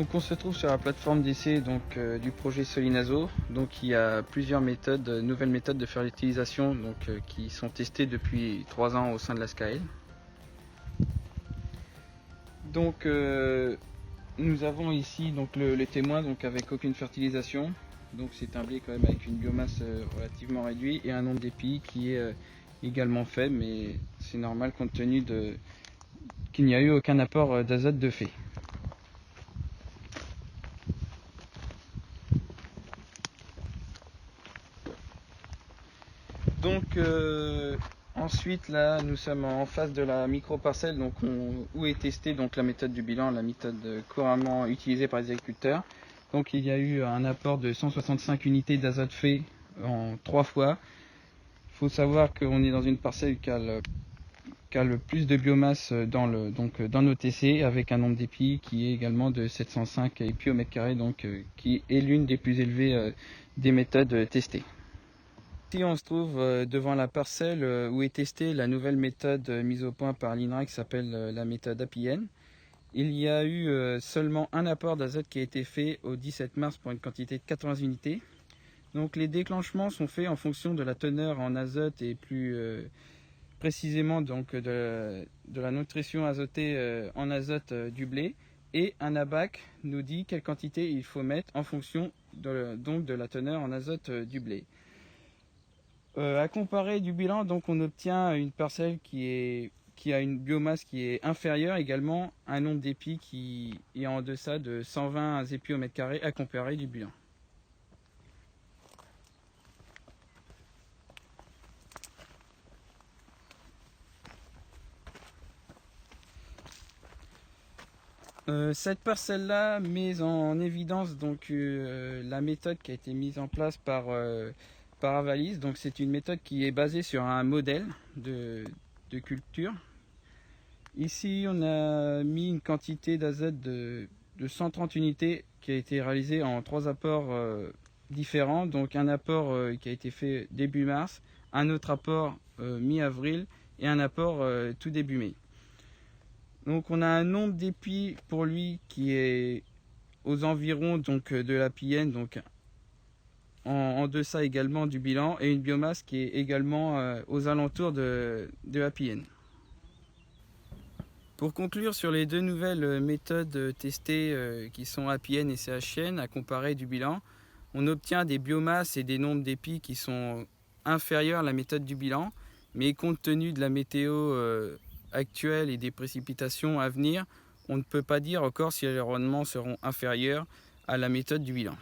Donc on se trouve sur la plateforme d'essai du projet Solinazo. Donc il y a plusieurs méthodes, nouvelles méthodes de fertilisation qui sont testées depuis 3 ans au sein de la SCAEL. Donc nous avons ici les témoins avec aucune fertilisation. Donc c'est un blé quand même avec une biomasse relativement réduite et un nombre d'épis qui est également faible, mais c'est normal compte tenu qu'il n'y a eu aucun apport d'azote de fait. Donc ensuite là nous sommes en face de la micro-parcelle où est testée la méthode du bilan, la méthode couramment utilisée par les agriculteurs. Donc il y a eu un apport de 165 unités d'azote fait en 3 fois. Il faut savoir qu'on est dans une parcelle qui a le plus de biomasse dans nos TC, avec un nombre d'épis qui est également de 705 épis au mètre carré, qui est l'une des plus élevées des méthodes testées. Ici on se trouve devant la parcelle où est testée la nouvelle méthode mise au point par l'INRA qui s'appelle la méthode APN. Il y a eu seulement un apport d'azote qui a été fait au 17 mars pour une quantité de 80 unités. Donc les déclenchements sont faits en fonction de la teneur en azote et plus précisément de la nutrition azotée en azote du blé. Et un ABAC nous dit quelle quantité il faut mettre en fonction de la teneur en azote du blé. À comparer du bilan, on obtient une parcelle qui a une biomasse qui est inférieure, également un nombre d'épis qui est en deçà de 120 épis au mètre carré à comparer du bilan. Cette parcelle-là met en évidence la méthode qui a été mise en place par Avalis. Donc c'est une méthode qui est basée sur un modèle de culture. Ici on a mis une quantité d'azote de 130 unités qui a été réalisée en 3 apports différents. Donc un apport qui a été fait début mars, un autre apport mi-avril et un apport tout début mai. Donc on a un nombre d'épis pour lui qui est aux environs de la PN, en deçà également du bilan, et une biomasse qui est également aux alentours de la PN. Pour conclure sur les deux nouvelles méthodes testées qui sont APN et CHN à comparer du bilan, on obtient des biomasses et des nombres d'épis qui sont inférieurs à la méthode du bilan, mais compte tenu de la météo actuelle et des précipitations à venir, on ne peut pas dire encore si les rendements seront inférieurs à la méthode du bilan.